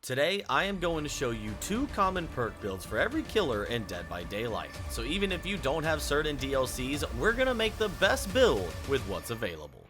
Today, I am going to show you 2 common perk builds for every killer in Dead by Daylight. So even if you don't have certain DLCs, we're going to make the best build with what's available.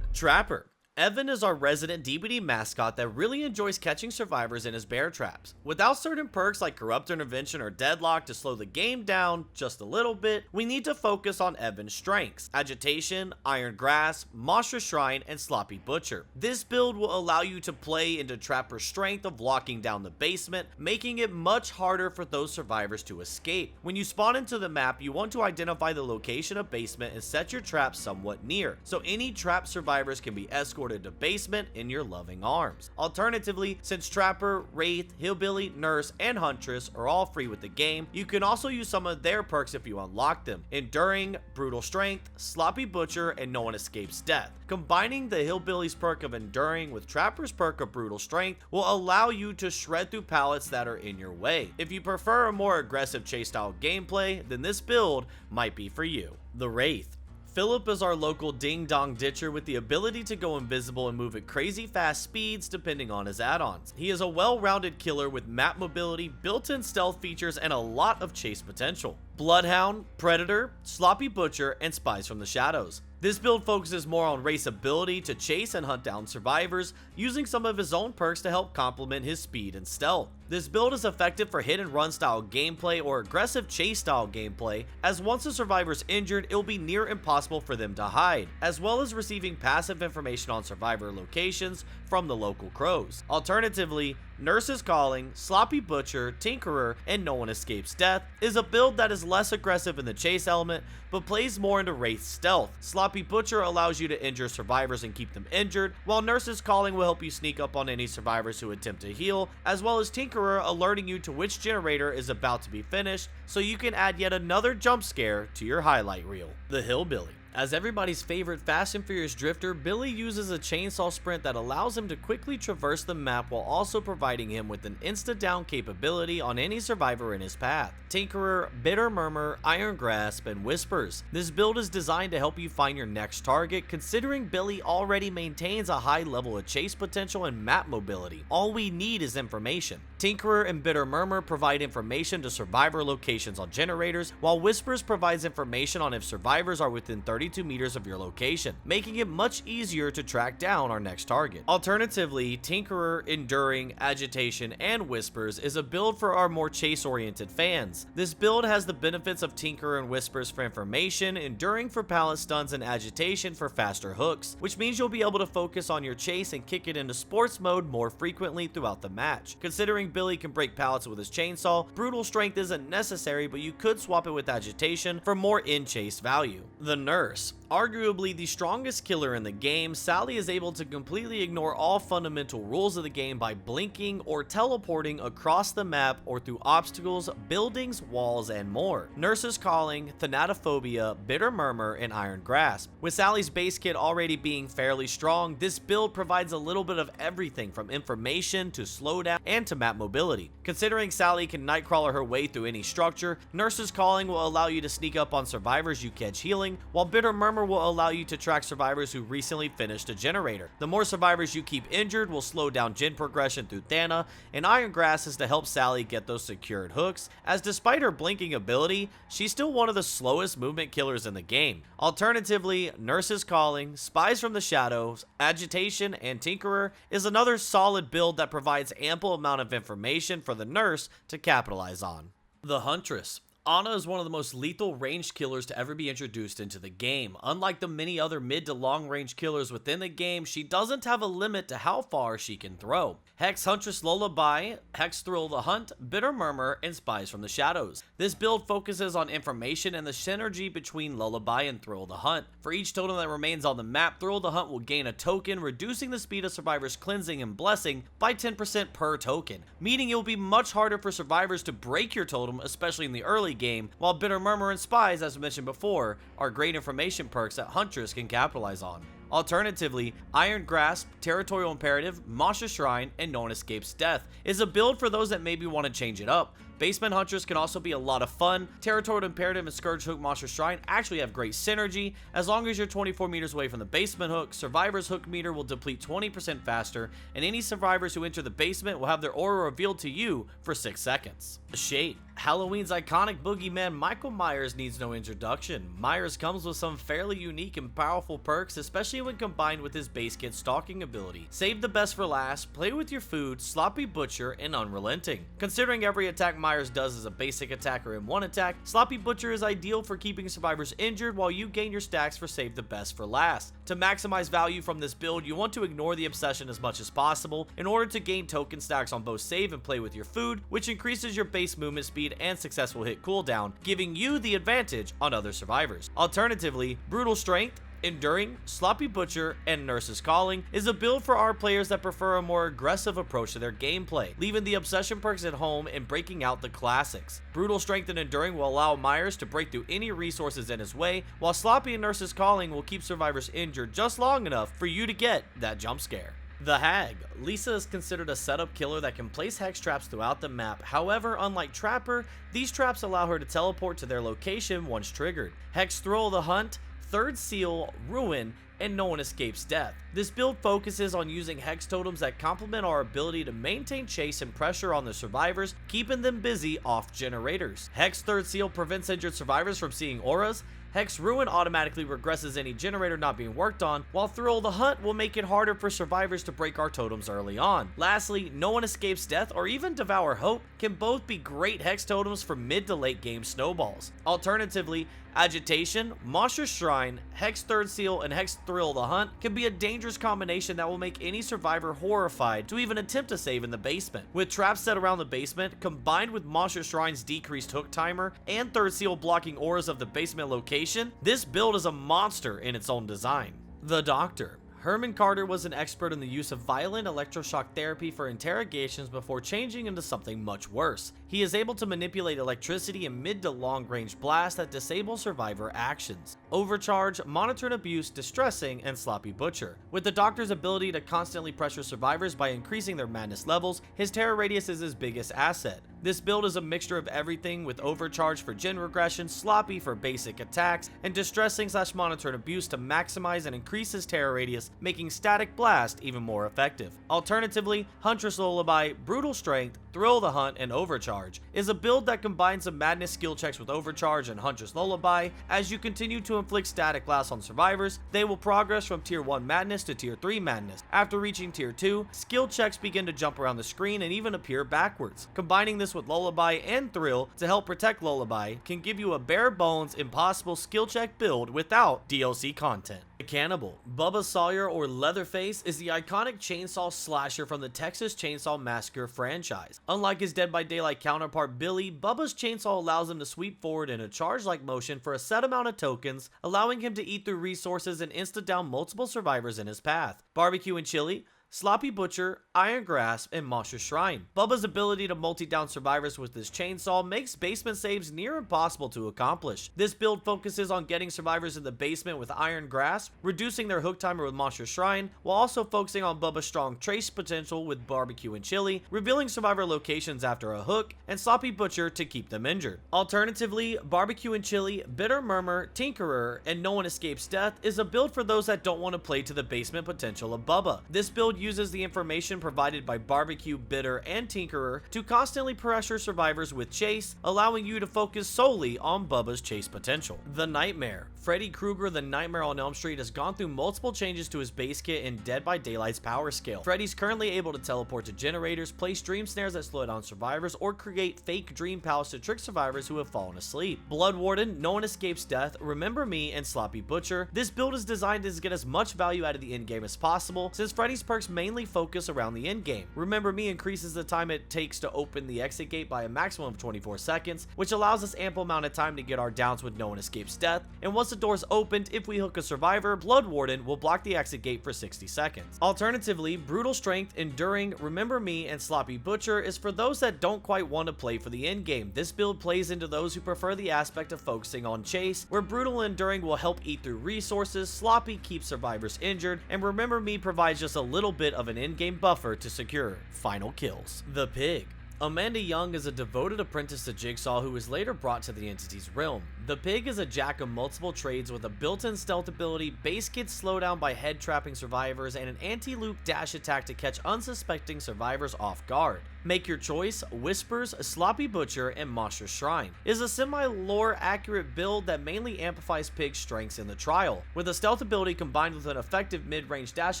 Trapper. Evan is our resident DBD mascot that really enjoys catching survivors in his bear traps. Without certain perks like Corrupt Intervention or Deadlock to slow the game down just a little bit, we need to focus on Evan's strengths: Agitation, Iron Grasp, Monstrous Shrine, and Sloppy Butcher. This build will allow you to play into Trapper's strength of locking down the basement, making it much harder for those survivors to escape. When you spawn into the map, you want to identify the location of basement and set your traps somewhat near, so any trapped survivors can be escorted to basement in your loving arms. Alternatively, since Trapper, Wraith, Hillbilly, Nurse, and Huntress are all free with the game, you can also use some of their perks if you unlock them: Enduring, Brutal Strength, Sloppy Butcher, and No One Escapes Death. Combining the Hillbilly's perk of Enduring with Trapper's perk of Brutal Strength will allow you to shred through pallets that are in your way. If you prefer a more aggressive chase style gameplay, then this build might be for you. The Wraith. Philip is our local ding-dong ditcher with the ability to go invisible and move at crazy fast speeds depending on his add-ons. He is a well-rounded killer with map mobility, built-in stealth features, and a lot of chase potential. Bloodhound, Predator, Sloppy Butcher, and Spies from the Shadows. This build focuses more on Wraith's ability to chase and hunt down survivors, using some of his own perks to help complement his speed and stealth. This build is effective for hit and run style gameplay or aggressive chase style gameplay, as once a survivor is injured, it will be near impossible for them to hide, as well as receiving passive information on survivor locations from the local crows. Alternatively, Nurse's Calling, Sloppy Butcher, Tinkerer, and No One Escapes Death is a build that is less aggressive in the chase element, but plays more into Wraith's stealth. Sloppy Butcher allows you to injure survivors and keep them injured, while Nurse's Calling will help you sneak up on any survivors who attempt to heal, as well as Tinkerer alerting you to which generator is about to be finished, so you can add yet another jump scare to your highlight reel. The Hillbilly. As everybody's favorite Fast and Furious drifter, Billy uses a chainsaw sprint that allows him to quickly traverse the map while also providing him with an insta-down capability on any survivor in his path. Tinkerer, Bitter Murmur, Iron Grasp, and Whispers. This build is designed to help you find your next target, considering Billy already maintains a high level of chase potential and map mobility. All we need is information. Tinkerer and Bitter Murmur provide information to survivor locations on generators, while Whispers provides information on if survivors are within 32 meters of your location, making it much easier to track down our next target. Alternatively, Tinkerer, Enduring, Agitation, and Whispers is a build for our more chase-oriented fans. This build has the benefits of Tinkerer and Whispers for information, Enduring for pallet stuns, and Agitation for faster hooks, which means you'll be able to focus on your chase and kick it into sports mode more frequently throughout the match. Considering Billy can break pallets with his chainsaw, Brutal Strength isn't necessary, but you could swap it with Agitation for more in-chase value. The Nurse. Arguably the strongest killer in the game, Sally is able to completely ignore all fundamental rules of the game by blinking or teleporting across the map or through obstacles, buildings, walls, and more. Nurse's Calling, Thanatophobia, Bitter Murmur, and Iron Grasp. With Sally's base kit already being fairly strong, this build provides a little bit of everything from information to slowdown and to map mobility. Considering Sally can nightcrawler her way through any structure, Nurse's Calling will allow you to sneak up on survivors you catch healing, while Bitter Murmur will allow you to track survivors who recently finished a generator. The more survivors you keep injured will slow down gen progression through Thana, and Iron Grass is to help Sally get those secured hooks, as despite her blinking ability, she's still one of the slowest movement killers in the game. Alternatively, Nurse's Calling, Spies from the Shadows, Agitation, and Tinkerer is another solid build that provides ample amount of information for the Nurse to capitalize on. The Huntress. Ana is one of the most lethal ranged killers to ever be introduced into the game. Unlike the many other mid to long range killers within the game, she doesn't have a limit to how far she can throw. Hex Huntress Lullaby, Hex Thrill the Hunt, Bitter Murmur, and Spies from the Shadows. This build focuses on information and the synergy between Lullaby and Thrill the Hunt. For each totem that remains on the map, Thrill the Hunt will gain a token, reducing the speed of survivors' cleansing and blessing by 10% per token, meaning it will be much harder for survivors to break your totem, especially in the early game, while Bitter Murmur and Spies, as mentioned before, are great information perks that Huntress can capitalize on. Alternatively, Iron Grasp, Territorial Imperative, Monstrous Shrine, and No One Escapes Death is a build for those that maybe want to change it up. Basement Huntress can also be a lot of fun. Territorial Imperative and Scourge Hook Monster Shrine actually have great synergy. As long as you're 24 meters away from the basement hook, survivors' hook meter will deplete 20% faster, and any survivors who enter the basement will have their aura revealed to you for 6 seconds. Shade. Halloween's iconic boogeyman Michael Myers needs no introduction. Myers comes with some fairly unique and powerful perks, especially when combined with his base kit stalking ability. Save the best for last, play with your food, sloppy butcher, and unrelenting. Considering every attack Myers does is a basic attack or in one attack, sloppy butcher is ideal for keeping survivors injured while you gain your stacks for save the best for last. To maximize value from this build, you want to ignore the obsession as much as possible in order to gain token stacks on both save and play with your food, which increases your base movement speed and successful hit cooldown, giving you the advantage on other survivors. Alternatively, Brutal Strength, Enduring, Sloppy Butcher, and Nurse's Calling is a build for our players that prefer a more aggressive approach to their gameplay, leaving the obsession perks at home and breaking out the classics. Brutal Strength and Enduring will allow Myers to break through any resources in his way, while Sloppy and Nurse's Calling will keep survivors injured just long enough for you to get that jump scare. The Hag. Lisa is considered a setup killer that can place hex traps throughout the map. However, unlike Trapper, these traps allow her to teleport to their location once triggered. Hex Thrill of the Hunt, Third Seal, Ruin, and No One Escapes Death. This build focuses on using hex totems that complement our ability to maintain chase and pressure on the survivors, keeping them busy off generators. Hex Third Seal prevents injured survivors from seeing auras. Hex Ruin automatically regresses any generator not being worked on, while Thrill of the Hunt will make it harder for survivors to break our totems early on. Lastly, No One Escapes Death or even Devour Hope can both be great hex totems for mid to late game snowballs. Alternatively, Agitation, Monster Shrine, Hex Third Seal, and Hex Thrill of the Hunt can be a dangerous combination that will make any survivor horrified to even attempt to save in the basement. With traps set around the basement, combined with Monster Shrine's decreased hook timer, and Third Seal blocking auras of the basement location, this build is a monster in its own design. The Doctor. Herman Carter was an expert in the use of violent electroshock therapy for interrogations before changing into something much worse. He is able to manipulate electricity in mid to long range blasts that disable survivor actions. Overcharge, Monitor and Abuse, Distressing, and Sloppy Butcher. With the Doctor's ability to constantly pressure survivors by increasing their madness levels, his terror radius is his biggest asset. This build is a mixture of everything, with Overcharge for gen regression, Sloppy for basic attacks, and Distressing / Monitor and Abuse to maximize and increase his terror radius, making Static Blast even more effective. Alternatively, Huntress Lullaby, Brutal Strength, Thrill the Hunt, and Overcharge is a build that combines some madness skill checks with Overcharge and Huntress Lullaby. As you continue to inflict static blast on survivors, they will progress from tier 1 madness to tier 3 madness. After reaching tier 2, skill checks begin to jump around the screen and even appear backwards. Combining this with Lullaby and Thrill to help protect Lullaby can give you a bare bones impossible skill check build without DLC content. The Cannibal. Bubba Sawyer or Leatherface is the iconic chainsaw slasher from the Texas Chainsaw Massacre franchise. Unlike his Dead by Daylight counterpart Billy, Bubba's chainsaw allows him to sweep forward in a charge-like motion for a set amount of tokens, allowing him to eat through resources and insta-down multiple survivors in his path. Barbecue and Chili, Sloppy Butcher, Iron Grasp, and Monster Shrine. Bubba's ability to multi-down survivors with his chainsaw makes basement saves near impossible to accomplish. This build focuses on getting survivors in the basement with Iron Grasp, reducing their hook timer with Monster Shrine, while also focusing on Bubba's strong trace potential with Barbecue and Chili, revealing survivor locations after a hook, and Sloppy Butcher to keep them injured. Alternatively, Barbecue and Chili, Bitter Murmur, Tinkerer, and No One Escapes Death is a build for those that don't want to play to the basement potential of Bubba. This build uses the information provided by Barbecue, Bitter, and Tinkerer to constantly pressure survivors with chase, allowing you to focus solely on Bubba's chase potential. The Nightmare. Freddy Krueger the Nightmare on Elm Street has gone through multiple changes to his base kit in Dead by Daylight's power scale. Freddy's currently able to teleport to generators, place dream snares that slow down survivors, or create fake dream palace to trick survivors who have fallen asleep. Blood Warden, No One Escapes Death, Remember Me, and Sloppy Butcher. This build is designed to get as much value out of the endgame as possible, since Freddy's perks mainly focus around the endgame. Remember Me increases the time it takes to open the exit gate by a maximum of 24 seconds, which allows us ample amount of time to get our downs with No One Escapes Death, and once the door's opened, if we hook a survivor, Blood Warden will block the exit gate for 60 seconds. Alternatively, Brutal Strength, Enduring, Remember Me, and Sloppy Butcher is for those that don't quite want to play for the endgame. This build plays into those who prefer the aspect of focusing on chase, where Brutal and Enduring will help eat through resources, Sloppy keeps survivors injured, and Remember Me provides just a little bit of an in-game buffer to secure final kills. The Pig. Amanda Young is a devoted apprentice to Jigsaw who is later brought to the entity's realm. The pig is a jack of multiple trades with a built-in stealth ability, base kit slowdown by head trapping survivors, and an anti-loop dash attack to catch unsuspecting survivors off guard. Make your choice: Whispers, Sloppy Butcher, and Monstrous Shrine. It is a semi-lore accurate build that mainly amplifies Pig's strengths in the trial. With a stealth ability combined with an effective mid-range dash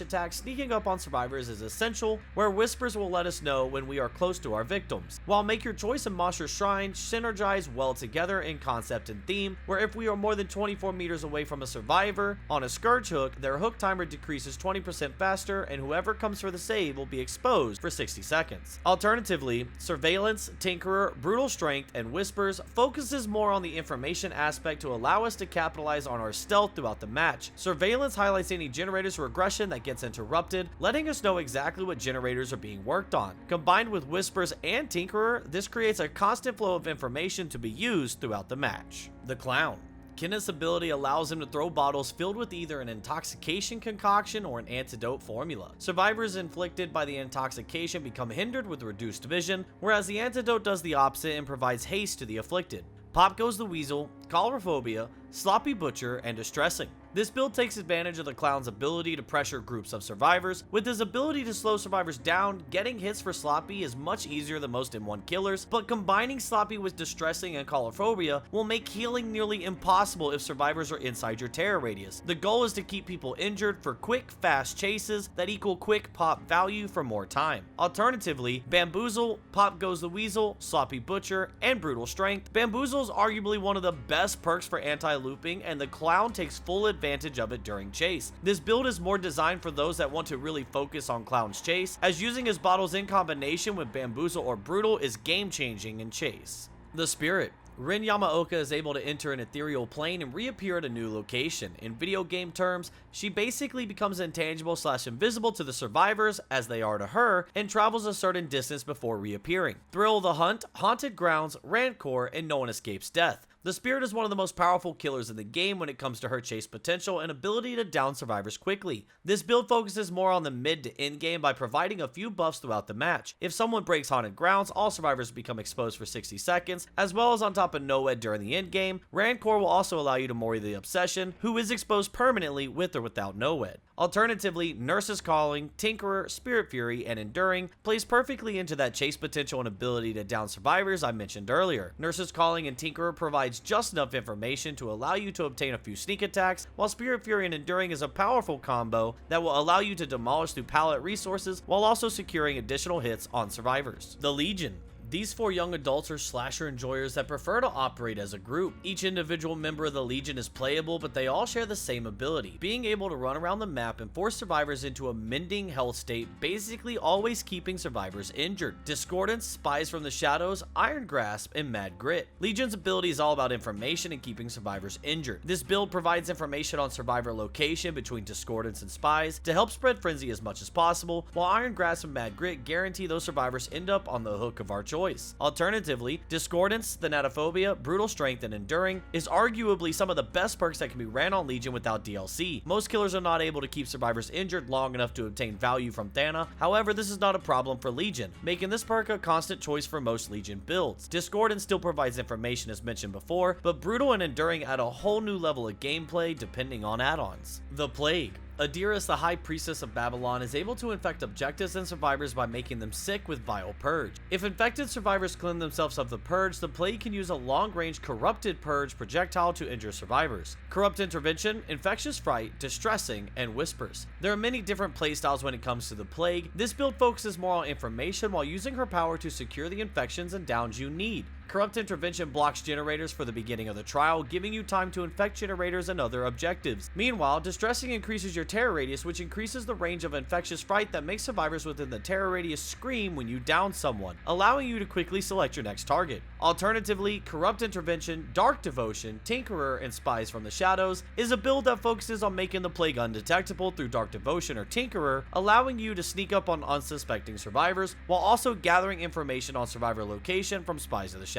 attack, sneaking up on survivors is essential, where Whispers will let us know when we are close to our victims. While Make Your Choice and Monstrous Shrine synergize well together in concept and theme, where if we are more than 24 meters away from a survivor on a scourge hook, their hook timer decreases 20% faster, and whoever comes for the save will be exposed for 60 seconds. Alternatively, Surveillance, Tinkerer, Brutal Strength, and Whispers focuses more on the information aspect to allow us to capitalize on our stealth throughout the match. Surveillance highlights any generator's regression that gets interrupted, letting us know exactly what generators are being worked on. Combined with Whispers and Tinkerer, this creates a constant flow of information to be used throughout the match. The Clown. Kenneth's ability allows him to throw bottles filled with either an intoxication concoction or an antidote formula. Survivors inflicted by the intoxication become hindered with reduced vision, whereas the antidote does the opposite and provides haste to the afflicted. Pop Goes the Weasel, Colorophobia, Sloppy Butcher, and Distressing. This build takes advantage of the Clown's ability to pressure groups of survivors. With his ability to slow survivors down, getting hits for Sloppy is much easier than most M1 killers, but combining Sloppy with Distressing and Colorophobia will make healing nearly impossible if survivors are inside your terror radius. The goal is to keep people injured for quick, fast chases that equal quick pop value for more time. Alternatively, Bamboozle, Pop Goes the Weasel, Sloppy Butcher, and Brutal Strength. Bamboozle is arguably one of the best perks for anti-looping, and the Clown takes full advantage of it during chase. This build is more designed for those that want to really focus on Clown's chase, as using his bottles in combination with Bamboozle or Brutal is game-changing in chase. The Spirit. Rin Yamaoka is able to enter an ethereal plane and reappear at a new location. In video game terms, she basically becomes intangible/invisible to the survivors as they are to her, and travels a certain distance before reappearing. Thrill the Hunt, Haunted Grounds, Rancor, and No One Escapes Death. The Spirit is one of the most powerful killers in the game when it comes to her chase potential and ability to down survivors quickly. This build focuses more on the mid to end game by providing a few buffs throughout the match. If someone breaks Haunted Grounds, all survivors become exposed for 60 seconds, as well as on top of NOED during the end game. Rancor will also allow you to Mori the Obsession, who is exposed permanently with or without NOED. Alternatively, Nurse's Calling, Tinkerer, Spirit Fury, and Enduring plays perfectly into that chase potential and ability to down survivors I mentioned earlier. Nurse's Calling and Tinkerer provides just enough information to allow you to obtain a few sneak attacks, while Spirit Fury and Enduring is a powerful combo that will allow you to demolish through pallet resources while also securing additional hits on survivors. The Legion. These 4 young adults are slasher enjoyers that prefer to operate as a group. Each individual member of the Legion is playable, but they all share the same ability, being able to run around the map and force survivors into a mending health state, basically always keeping survivors injured. Discordance, Spies from the Shadows, Iron Grasp, and Mad Grit. Legion's ability is all about information and keeping survivors injured. This build provides information on survivor location between Discordance and Spies to help spread frenzy as much as possible, while Iron Grasp and Mad Grit guarantee those survivors end up on the hook of our choice. Alternatively, Discordance, Thanatophobia, Brutal Strength, and Enduring is arguably some of the best perks that can be ran on Legion without DLC. Most killers are not able to keep survivors injured long enough to obtain value from Thana, however this is not a problem for Legion, making this perk a constant choice for most Legion builds. Discordance still provides information as mentioned before, but Brutal and Enduring add a whole new level of gameplay depending on add-ons. The Plague. Adiris, the High Priestess of Babylon, is able to infect objectives and survivors by making them sick with Vile Purge. If infected survivors cleanse themselves of the Purge, the Plague can use a long-range Corrupted Purge projectile to injure survivors. Corrupt Intervention, Infectious Fright, Distressing, and Whispers. There are many different playstyles when it comes to the Plague. This build focuses more on information while using her power to secure the infections and downs you need. Corrupt Intervention blocks generators for the beginning of the trial, giving you time to infect generators and other objectives. Meanwhile, Distressing increases your terror radius, which increases the range of Infectious Fright that makes survivors within the terror radius scream when you down someone, allowing you to quickly select your next target. Alternatively, Corrupt Intervention, Dark Devotion, Tinkerer, and Spies from the Shadows is a build that focuses on making the Plague undetectable through Dark Devotion or Tinkerer, allowing you to sneak up on unsuspecting survivors, while also gathering information on survivor location from Spies of the Shadows.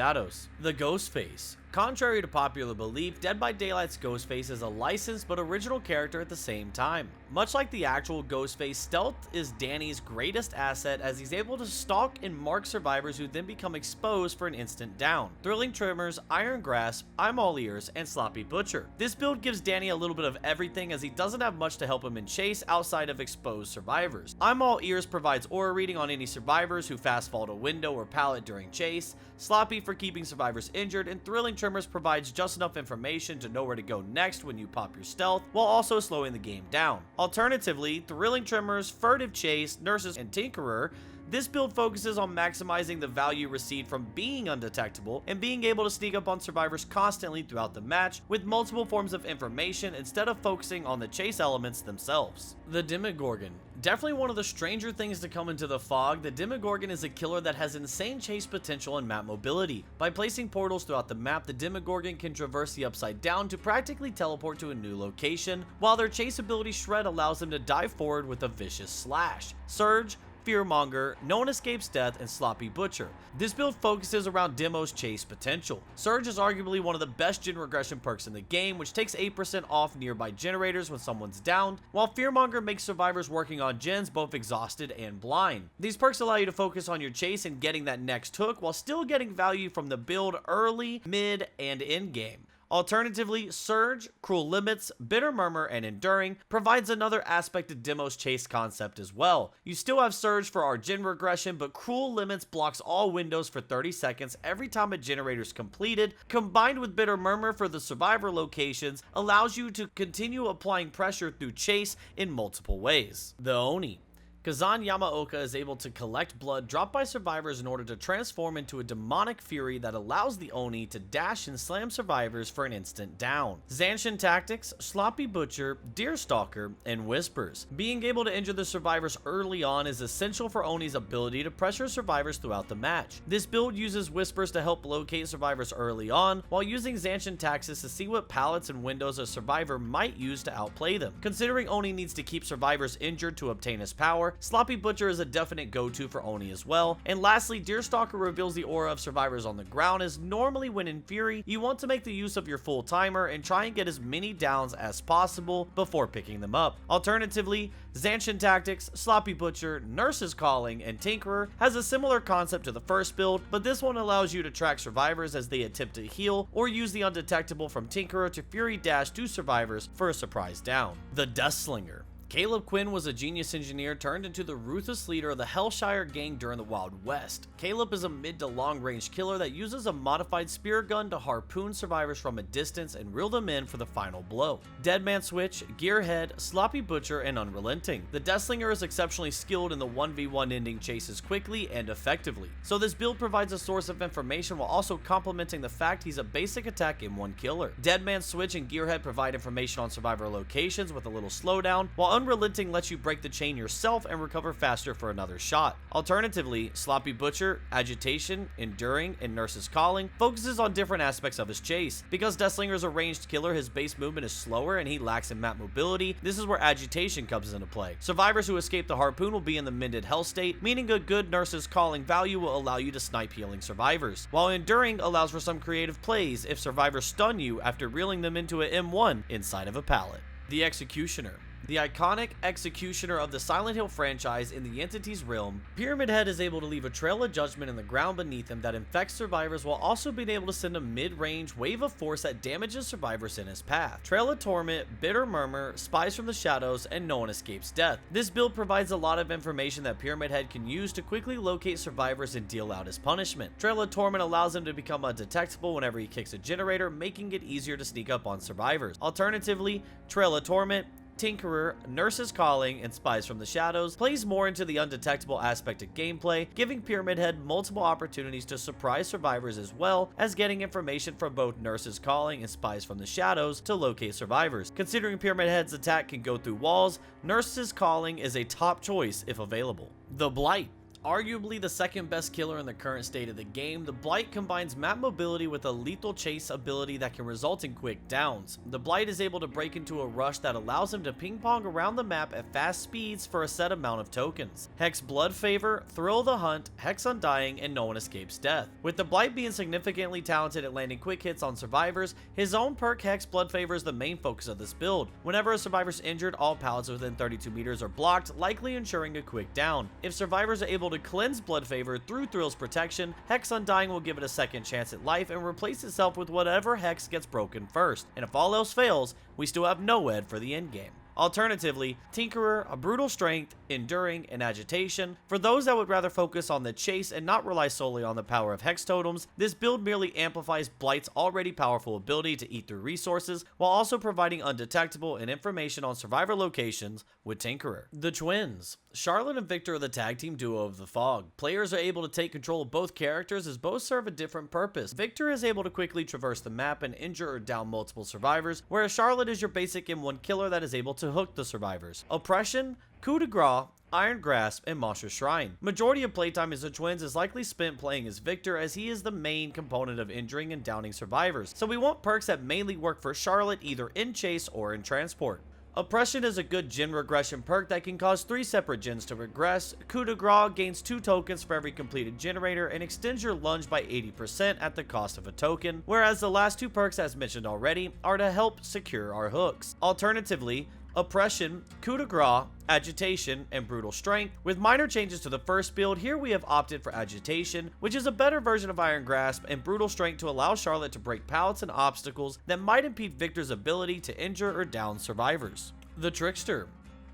The Ghostface. Contrary to popular belief, Dead by Daylight's Ghostface is a licensed but original character at the same time. Much like the actual Ghostface, stealth is Danny's greatest asset as he's able to stalk and mark survivors who then become exposed for an instant down. Thrilling Tremors, Iron Grasp, I'm All Ears, and Sloppy Butcher. This build gives Danny a little bit of everything as he doesn't have much to help him in chase outside of exposed survivors. I'm All Ears provides aura reading on any survivors who fast fall to window or pallet during chase, Sloppy for keeping survivors injured, and Thrilling Tremors provides just enough information to know where to go next when you pop your stealth, while also slowing the game down. Alternatively, Thrilling Tremors, Furtive Chase, Nurses, and Tinkerer. This build focuses on maximizing the value received from being undetectable and being able to sneak up on survivors constantly throughout the match with multiple forms of information instead of focusing on the chase elements themselves. The Demogorgon. Definitely one of the stranger things to come into the fog, the Demogorgon is a killer that has insane chase potential and map mobility. By placing portals throughout the map, the Demogorgon can traverse the upside down to practically teleport to a new location, while their chase ability Shred allows them to dive forward with a vicious slash. Surge, Fearmonger, No One Escapes Death, and Sloppy Butcher. This build focuses around Demo's chase potential. Surge is arguably one of the best gen regression perks in the game, which takes 8% off nearby generators when someone's downed, while Fearmonger makes survivors working on gens both exhausted and blind. These perks allow you to focus on your chase and getting that next hook while still getting value from the build early, mid, and end game. Alternatively, Surge, Cruel Limits, Bitter Murmur, and Enduring provides another aspect of Demo's chase concept as well. You still have Surge for our gen regression, but Cruel Limits blocks all windows for 30 seconds every time a generator is completed, combined with Bitter Murmur for the survivor locations, allows you to continue applying pressure through chase in multiple ways. The Oni. Kazan Yamaoka is able to collect blood dropped by survivors in order to transform into a demonic fury that allows the Oni to dash and slam survivors for an instant down. Zanshin Tactics, Sloppy Butcher, Deerstalker, and Whispers. Being able to injure the survivors early on is essential for Oni's ability to pressure survivors throughout the match. This build uses Whispers to help locate survivors early on, while using Zanshin Tactics to see what pallets and windows a survivor might use to outplay them. Considering Oni needs to keep survivors injured to obtain his power, Sloppy Butcher is a definite go-to for Oni as well. And lastly, Deerstalker reveals the aura of survivors on the ground, as normally when in Fury, you want to make the use of your full timer and try and get as many downs as possible before picking them up. Alternatively, Zanshin Tactics, Sloppy Butcher, Nurse's Calling, and Tinkerer has a similar concept to the first build, but this one allows you to track survivors as they attempt to heal or use the undetectable from Tinkerer to Fury dash to survivors for a surprise down. The Deathslinger. Caleb Quinn was a genius engineer turned into the ruthless leader of the Hellshire gang during the Wild West. Caleb is a mid to long range killer that uses a modified spear gun to harpoon survivors from a distance and reel them in for the final blow. Deadman Switch, Gearhead, Sloppy Butcher, and Unrelenting. The Deathslinger is exceptionally skilled in the 1v1 ending chases quickly and effectively, so this build provides a source of information while also complementing the fact he's a basic attack M1 killer. Deadman Switch and Gearhead provide information on survivor locations with a little slowdown, while Unrelenting lets you break the chain yourself and recover faster for another shot. Alternatively, Sloppy Butcher, Agitation, Enduring, and Nurse's Calling focuses on different aspects of his chase. Because Deathslinger is a ranged killer, his base movement is slower and he lacks in map mobility. This is where Agitation comes into play. Survivors who escape the harpoon will be in the mended hell state, meaning a good Nurse's Calling value will allow you to snipe healing survivors, while Enduring allows for some creative plays if survivors stun you after reeling them into an M1 inside of a pallet. The Executioner. The iconic Executioner of the Silent Hill franchise in the entity's realm, Pyramid Head is able to leave a trail of judgment in the ground beneath him that infects survivors while also being able to send a mid-range wave of force that damages survivors in his path. Trail of Torment, Bitter Murmur, Spies from the Shadows, and No One Escapes Death. This build provides a lot of information that Pyramid Head can use to quickly locate survivors and deal out his punishment. Trail of Torment allows him to become undetectable whenever he kicks a generator, making it easier to sneak up on survivors. Alternatively, Trail of Torment, Tinkerer, Nurse's Calling, and Spies from the Shadows plays more into the undetectable aspect of gameplay, giving Pyramid Head multiple opportunities to surprise survivors as well as getting information from both Nurse's Calling and Spies from the Shadows to locate survivors. Considering Pyramid Head's attack can go through walls, Nurse's Calling is a top choice if available. The Blight. Arguably the second best killer in the current state of the game, the Blight combines map mobility with a lethal chase ability that can result in quick downs. The Blight is able to break into a rush that allows him to ping pong around the map at fast speeds for a set amount of tokens. Hex Blood Favor, Thrill the Hunt, Hex Undying, and No One Escapes Death. With the Blight being significantly talented at landing quick hits on survivors, his own perk Hex Blood Favor is the main focus of this build. Whenever a survivor's injured, all pallets within 32 meters are blocked, likely ensuring a quick down. If survivors are able to cleanse Blood Favor through Thrill's protection, Hex Undying will give it a second chance at life and replace itself with whatever hex gets broken first, and if all else fails, we still have NOED for the endgame. Alternatively, Tinkerer, a brutal strength, enduring, and agitation. For those that would rather focus on the chase and not rely solely on the power of hex totems, this build merely amplifies Blight's already powerful ability to eat through resources, while also providing undetectable and information on survivor locations with Tinkerer. The twins. Charlotte and Victor are the tag team duo of the Fog. Players are able to take control of both characters as both serve a different purpose. Victor is able to quickly traverse the map and injure or down multiple survivors, whereas Charlotte is your basic M1 killer that is able to hook the survivors. Oppression, Coup de Grace, Iron Grasp, and Monstrous Shrine. Majority of playtime as the twins is likely spent playing as Victor, as he is the main component of injuring and downing survivors, so we want perks that mainly work for Charlotte either in chase or in transport. Oppression is a good gen regression perk that can cause 3 separate gens to regress. Coup de Grace gains 2 tokens for every completed generator and extends your lunge by 80% at the cost of a token, whereas the last 2 perks, as mentioned already, are to help secure our hooks. Alternatively, Oppression, Coup de Grace, Agitation, and Brutal Strength. With minor changes to the first build, here we have opted for Agitation, which is a better version of Iron Grasp, and Brutal Strength to allow Charlotte to break pallets and obstacles that might impede Victor's ability to injure or down survivors. The Trickster.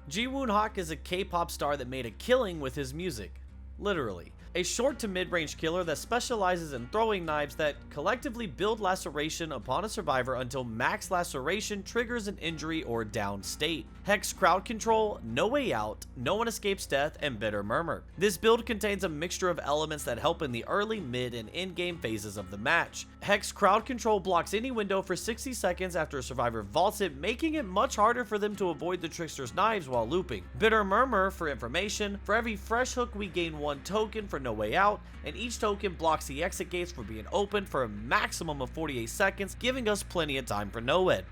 Ji-Woon Hak is a K-pop star that made a killing with his music. Literally. A short to mid-range killer that specializes in throwing knives that collectively build laceration upon a survivor until max laceration triggers an injury or down state. Hex Crowd Control, No Way Out, No One Escapes Death, and Bitter Murmur. This build contains a mixture of elements that help in the early, mid, and end-game phases of the match. Hex Crowd Control blocks any window for 60 seconds after a survivor vaults it, making it much harder for them to avoid the Trickster's knives while looping. Bitter Murmur, for information, for every fresh hook we gain 1 token for No Way Out, and each token blocks the exit gates from being opened for a maximum of 48 seconds, giving us plenty of time for NOED.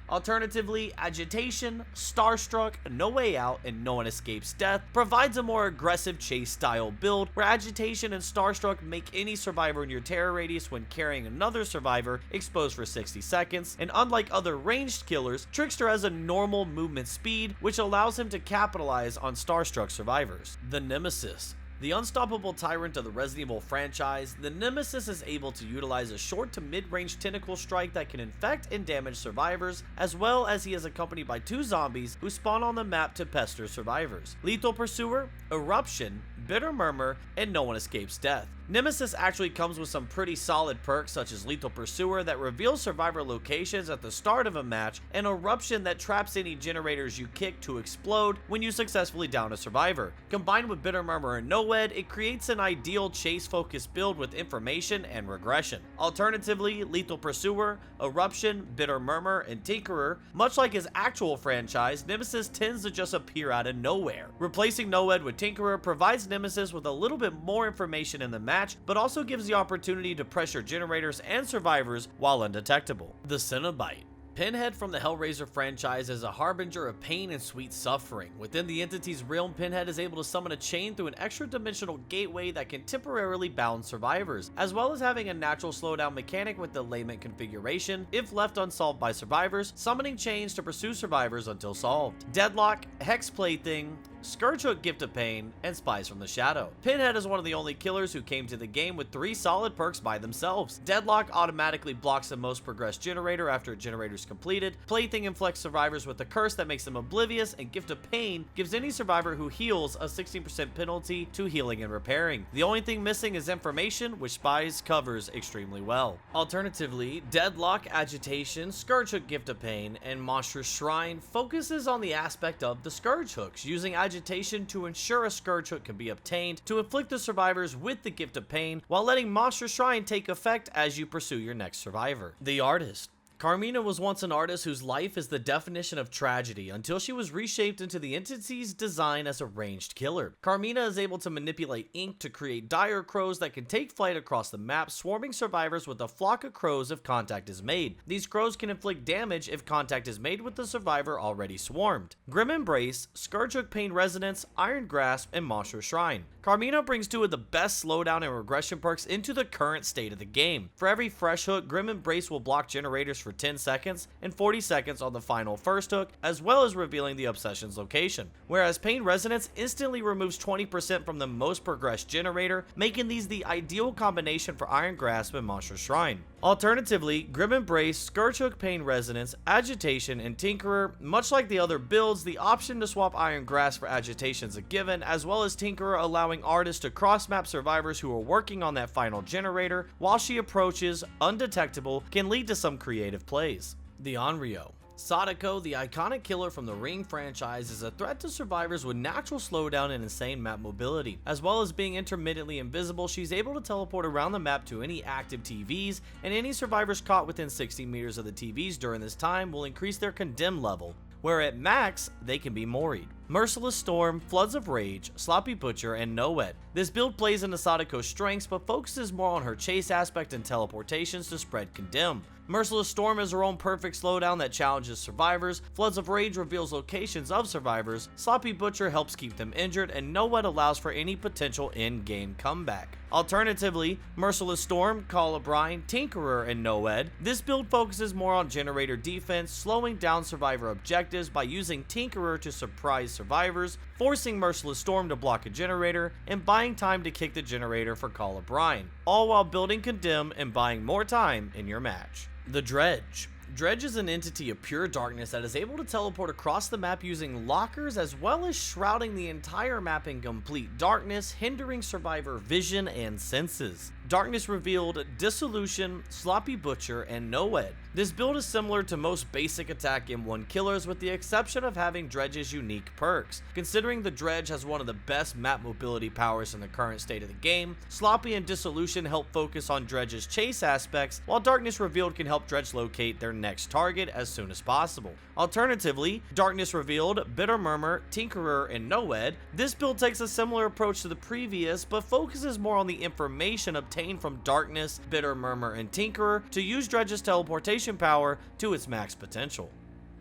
Alternatively, Agitation, Starstruck, No Way Out, and No One Escapes Death provides a more aggressive chase style build where Agitation and Starstruck make any survivor in your terror radius when carrying another survivor exposed for 60 seconds, and unlike other ranged killers, Trickster has a normal movement speed which allows him to capitalize on Starstruck survivors. The Nemesis. The unstoppable tyrant of the Resident Evil franchise, the Nemesis is able to utilize a short to mid-range tentacle strike that can infect and damage survivors, as well as he is accompanied by 2 zombies who spawn on the map to pester survivors. Lethal Pursuer, Eruption, Bitter Murmur, and No One Escapes Death. Nemesis actually comes with some pretty solid perks such as Lethal Pursuer that reveals survivor locations at the start of a match, and Eruption that traps any generators you kick to explode when you successfully down a survivor. Combined with Bitter Murmur and NOED, it creates an ideal chase-focused build with information and regression. Alternatively, Lethal Pursuer, Eruption, Bitter Murmur, and Tinkerer, much like his actual franchise, Nemesis tends to just appear out of nowhere. Replacing NOED with Tinkerer provides Nemesis with a little bit more information in the match, but also gives the opportunity to pressure generators and survivors while undetectable. The Cenobite. Pinhead from the Hellraiser franchise is a harbinger of pain and sweet suffering. Within the entity's realm, Pinhead is able to summon a chain through an extra-dimensional gateway that can temporarily bound survivors, as well as having a natural slowdown mechanic with delayment configuration if left unsolved by survivors, summoning chains to pursue survivors until solved. Deadlock, Hex Plaything, Scourgehook Gift of Pain, and Spies from the Shadow. Pinhead is one of the only killers who came to the game with 3 solid perks by themselves. Deadlock automatically blocks the most progressed generator after a generator is completed. Plaything inflects survivors with a curse that makes them oblivious, and Gift of Pain gives any survivor who heals a 16% penalty to healing and repairing. The only thing missing is information, which Spies covers extremely well. Alternatively, Deadlock, Agitation, Scourgehook Gift of Pain, and Monstrous Shrine focuses on the aspect of the Scourge Hooks, using Agitation to ensure a Scourge Hook can be obtained to inflict the survivors with the Gift of Pain, while letting Monstrous Shrine take effect as you pursue your next survivor. The Artist. Carmina was once an artist whose life is the definition of tragedy until she was reshaped into the entity's design as a ranged killer. Carmina is able to manipulate ink to create dire crows that can take flight across the map, swarming survivors with a flock of crows if contact is made. These crows can inflict damage if contact is made with the survivor already swarmed. Grim Embrace, Scourgehook Pain Resonance, Iron Grasp, and Monstrous Shrine. Carmina brings two of the best slowdown and regression perks into the current state of the game. For every fresh hook, Grim Embrace will block generators for 10 seconds and 40 seconds on the final first hook, as well as revealing the obsession's location. Whereas Pain Resonance instantly removes 20% from the most progressed generator, making these the ideal combination for Iron Grasp and Monstrous Shrine. Alternatively, Grim Embrace, Scourgehook Pain Resonance, Agitation, and Tinkerer. Much like the other builds, the option to swap Iron Grasp for Agitation is a given, as well as Tinkerer allowing artists to cross-map survivors who are working on that final generator while she approaches undetectable, can lead to some creative plays. The Onyro. Sadako, the iconic killer from the Ring franchise, is a threat to survivors with natural slowdown and insane map mobility. As well as being intermittently invisible, she's able to teleport around the map to any active TVs, and any survivors caught within 60 meters of the TVs during this time will increase their condemn level, where at max, they can be moried. Merciless Storm, Floods of Rage, Sloppy Butcher, and No-Ed. This build plays into Sadako's strengths, but focuses more on her chase aspect and teleportations to spread condemn. Merciless Storm is her own perfect slowdown that challenges survivors, Floods of Rage reveals locations of survivors, Sloppy Butcher helps keep them injured, and No-Ed allows for any potential in-game comeback. Alternatively, Merciless Storm, Call of Brine, Tinkerer, and No-Ed. This build focuses more on generator defense, slowing down survivor objectives by using Tinkerer to surprise survivors, forcing Merciless Storm to block a generator, and buying time to kick the generator for Call of Brine, all while building Condemn and buying more time in your match. The Dredge. Dredge is an entity of pure darkness that is able to teleport across the map using lockers, as well as shrouding the entire map in complete darkness, hindering survivor vision and senses. Darkness revealed Dissolution, Sloppy Butcher, and No-Ed. This build is similar to most basic attack M1 killers, with the exception of having Dredge's unique perks. Considering the Dredge has one of the best map mobility powers in the current state of the game, Sloppy and Dissolution help focus on Dredge's chase aspects, while Darkness Revealed can help Dredge locate their next target as soon as possible. Alternatively, Darkness Revealed, Bitter Murmur, Tinkerer, and No-Ed. This build takes a similar approach to the previous, but focuses more on the information obtained from Darkness, Bitter Murmur, and Tinkerer to use Dredge's teleportation power to its max potential.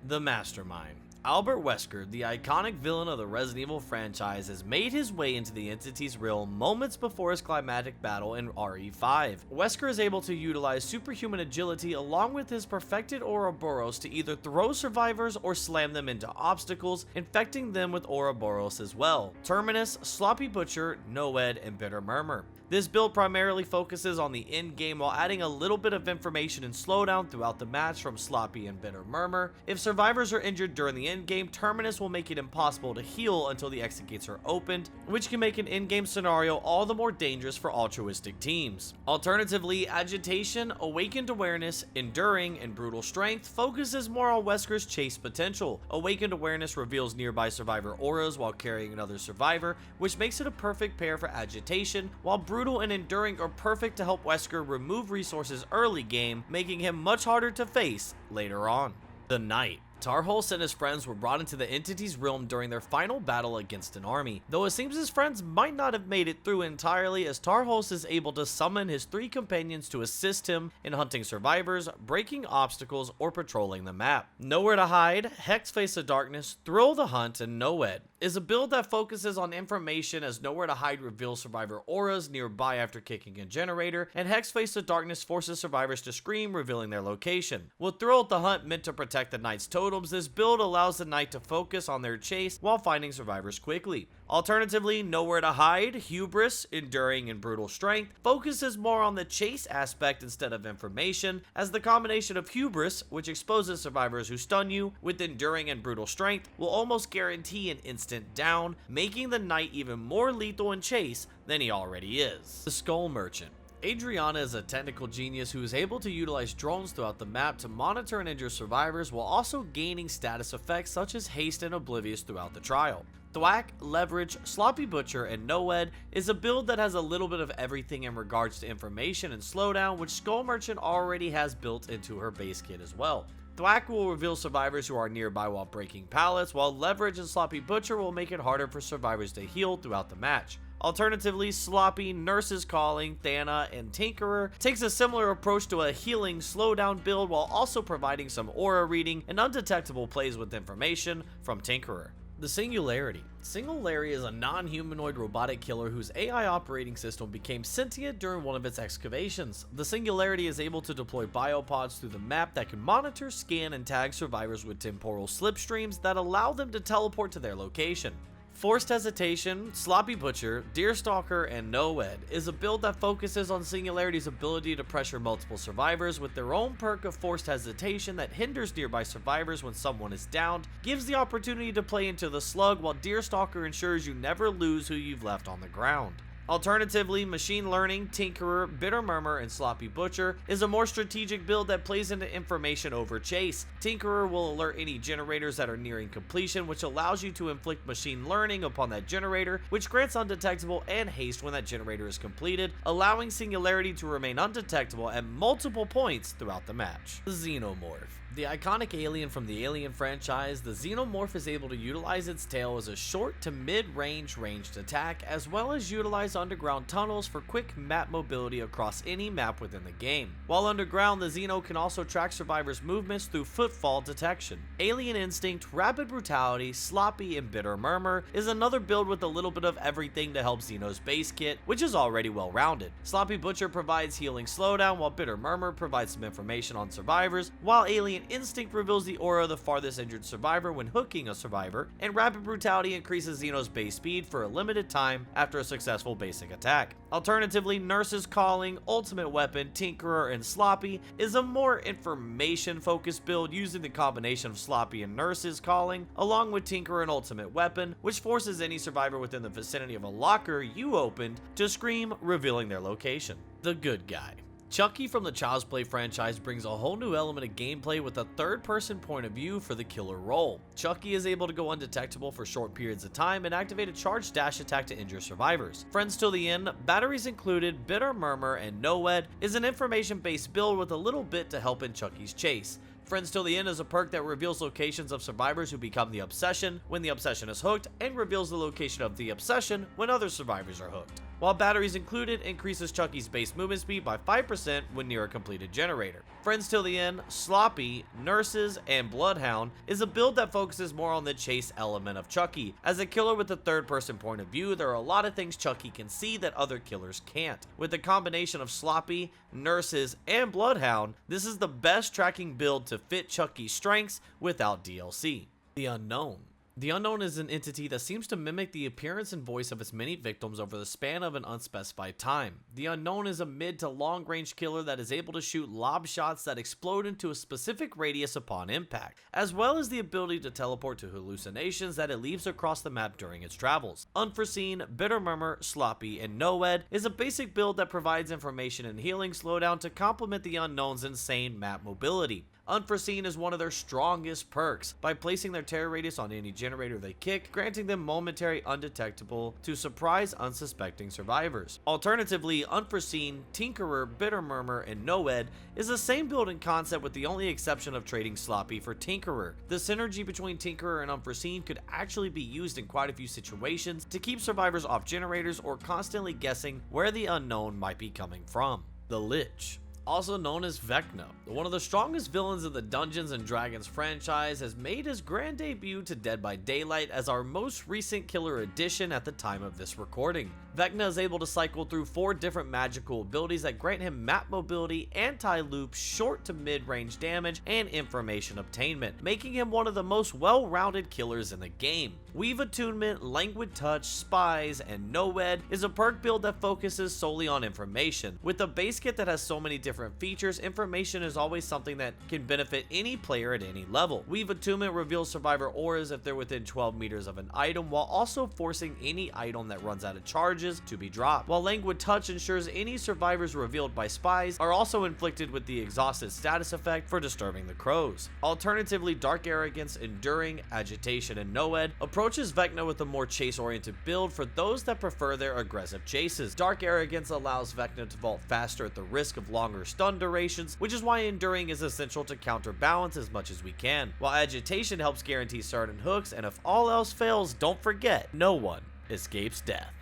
The Mastermind. Albert Wesker, the iconic villain of the Resident Evil franchise, has made his way into the entity's realm moments before his climactic battle in RE5. Wesker is able to utilize superhuman agility along with his perfected Ouroboros to either throw survivors or slam them into obstacles, infecting them with Ouroboros as well. Terminus, Sloppy Butcher, No-Ed, and Bitter Murmur. This build primarily focuses on the end game while adding a little bit of information and slowdown throughout the match from Sloppy and Bitter Murmur. If survivors are injured during the end game, Terminus will make it impossible to heal until the exit gates are opened, which can make an in-game scenario all the more dangerous for altruistic teams. Alternatively, Agitation, Awakened Awareness, Enduring, and Brutal Strength focuses more on Wesker's chase potential. Awakened Awareness reveals nearby survivor auras while carrying another survivor, which makes it a perfect pair for Agitation, while Brutal and Enduring are perfect to help Wesker remove resources early game, making him much harder to face later on. The Knight. Tarhulse and his friends were brought into the entity's realm during their final battle against an army, though it seems his friends might not have made it through entirely, as Tarhulse is able to summon his 3 companions to assist him in hunting survivors, breaking obstacles, or patrolling the map. Nowhere to Hide, Hex Face of Darkness, Thrill the Hunt, and No-Ed is a build that focuses on information, as Nowhere to Hide reveals survivor auras nearby after kicking a generator, and Hex Face of Darkness forces survivors to scream, revealing their location. With Thrill the Hunt meant to protect the Knight's totems, this build allows the Knight to focus on their chase while finding survivors quickly. Alternatively, Nowhere to Hide, Hubris, Enduring, and Brutal Strength focuses more on the chase aspect instead of information, as the combination of Hubris, which exposes survivors who stun you, with Enduring and Brutal Strength will almost guarantee an instant down, making the Knight even more lethal in chase than he already is. The Skull Merchant. Adriana is a technical genius who is able to utilize drones throughout the map to monitor and injure survivors while also gaining status effects such as haste and oblivious throughout the trial. Thwack, Leverage, Sloppy Butcher, and Noed is a build that has a little bit of everything in regards to information and slowdown, which Skull Merchant already has built into her base kit as well. Thwack will reveal survivors who are nearby while breaking pallets, while Leverage and Sloppy Butcher will make it harder for survivors to heal throughout the match. Alternatively, Sloppy, Nurse's Calling, Thana, and Tinkerer takes a similar approach to a healing slowdown build while also providing some aura reading and undetectable plays with information from Tinkerer. The Singularity. Singularity is a non-humanoid robotic killer whose AI operating system became sentient during one of its excavations. The Singularity is able to deploy biopods through the map that can monitor, scan, and tag survivors with temporal slipstreams that allow them to teleport to their location. Forced Hesitation, Sloppy Butcher, Deerstalker, and Noed is a build that focuses on Singularity's ability to pressure multiple survivors with their own perk of Forced Hesitation that hinders nearby survivors when someone is downed, gives the opportunity to play into the slug, while Deerstalker ensures you never lose who you've left on the ground. Alternatively, Machine Learning, Tinkerer, Bitter Murmur, and Sloppy Butcher is a more strategic build that plays into information over chase. Tinkerer will alert any generators that are nearing completion, which allows you to inflict Machine Learning upon that generator, which grants undetectable and haste when that generator is completed, allowing Singularity to remain undetectable at multiple points throughout the match. The Xenomorph. The iconic alien from the Alien franchise, the Xenomorph is able to utilize its tail as a short to mid-range ranged attack, as well as utilize underground tunnels for quick map mobility across any map within the game. While underground, the Xeno can also track survivors' movements through footfall detection. Alien Instinct, Rapid Brutality, Sloppy, and Bitter Murmur is another build with a little bit of everything to help Xeno's base kit, which is already well rounded. Sloppy Butcher provides healing slowdown, while Bitter Murmur provides some information on survivors, while Alien Instinct reveals the aura of the farthest injured survivor when hooking a survivor, and Rapid Brutality increases Xeno's base speed for a limited time after a successful basic attack. Alternatively, Nurse's Calling, Ultimate Weapon, Tinkerer, and Sloppy is a more information-focused build using the combination of Sloppy and Nurse's Calling, along with Tinkerer and Ultimate Weapon, which forces any survivor within the vicinity of a locker you opened to scream, revealing their location. The Good Guy. Chucky from the Child's Play franchise brings a whole new element of gameplay with a third-person point of view for the killer role. Chucky is able to go undetectable for short periods of time and activate a charged dash attack to injure survivors. Friends Till the End, Batteries Included, Bitter Murmur, and Noed is an information-based build with a little bit to help in Chucky's chase. Friends Till the End is a perk that reveals locations of survivors who become the Obsession when the Obsession is hooked, and reveals the location of the Obsession when other survivors are hooked. While Batteries Included increases Chucky's base movement speed by 5% when near a completed generator. Friends Till the End, Sloppy, Nurses, and Bloodhound is a build that focuses more on the chase element of Chucky. As a killer with a third-person point of view, there are a lot of things Chucky can see that other killers can't. With the combination of Sloppy, Nurses, and Bloodhound, this is the best tracking build to fit Chucky's strengths without DLC. The Unknown. The Unknown is an entity that seems to mimic the appearance and voice of its many victims over the span of an unspecified time. The Unknown is a mid to long range killer that is able to shoot lob shots that explode into a specific radius upon impact, as well as the ability to teleport to hallucinations that it leaves across the map during its travels. Unforeseen, Bitter Murmur, Sloppy, and Noed is a basic build that provides information and healing slowdown to complement the Unknown's insane map mobility. Unforeseen is one of their strongest perks by placing their terror radius on any generator they kick, granting them momentary undetectable to surprise unsuspecting survivors. Alternatively, Unforeseen, Tinkerer, Bitter Murmur, and Noed is the same building concept with the only exception of trading Sloppy for Tinkerer. The synergy between Tinkerer and Unforeseen could actually be used in quite a few situations to keep survivors off generators or constantly guessing where the unknown might be coming from. The Lich. Also known as Vecna, one of the strongest villains in the Dungeons & Dragons franchise, has made his grand debut to Dead by Daylight as our most recent killer addition at the time of this recording. Vecna is able to cycle through 4 different magical abilities that grant him map mobility, anti-loop, short to mid-range damage, and information obtainment, making him one of the most well-rounded killers in the game. Weave Attunement, Languid Touch, Spies, and Noed is a perk build that focuses solely on information. With a base kit that has so many different features, information is always something that can benefit any player at any level. Weave Attunement reveals survivor auras if they're within 12 meters of an item, while also forcing any item that runs out of charges messages to be dropped, while Languid Touch ensures any survivors revealed by spies are also inflicted with the exhausted status effect for disturbing the crows. Alternatively, Dark Arrogance, Enduring, Agitation, and Noed approaches Vecna with a more chase-oriented build for those that prefer their aggressive chases. Dark Arrogance allows Vecna to vault faster at the risk of longer stun durations, which is why Enduring is essential to counterbalance as much as we can, while Agitation helps guarantee certain hooks, and if all else fails, don't forget, no one escapes death.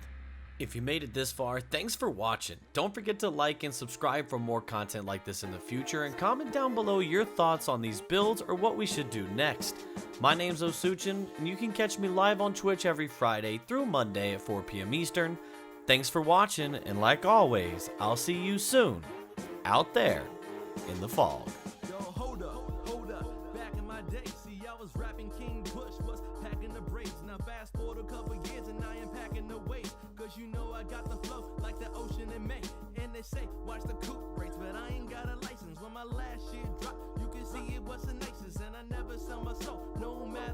If you made it this far, thanks for watching. Don't forget to like and subscribe for more content like this in the future, and comment down below your thoughts on these builds or what we should do next. My name's Osuchin, and you can catch me live on Twitch every Friday through Monday at 4 PM Eastern. Thanks for watching, and like always, I'll see you soon, out there in the fog. Yo, hold up, back in my day, see I was rapping, King Bush was packing the braids. Now fast forward a couple years and I am packing the weight, cause you know I got the flow like the ocean in May. And they say, watch the coupe rates, but I ain't got a license. When my last shit dropped, you can see it was the nicest, and I never sell my soul, no matter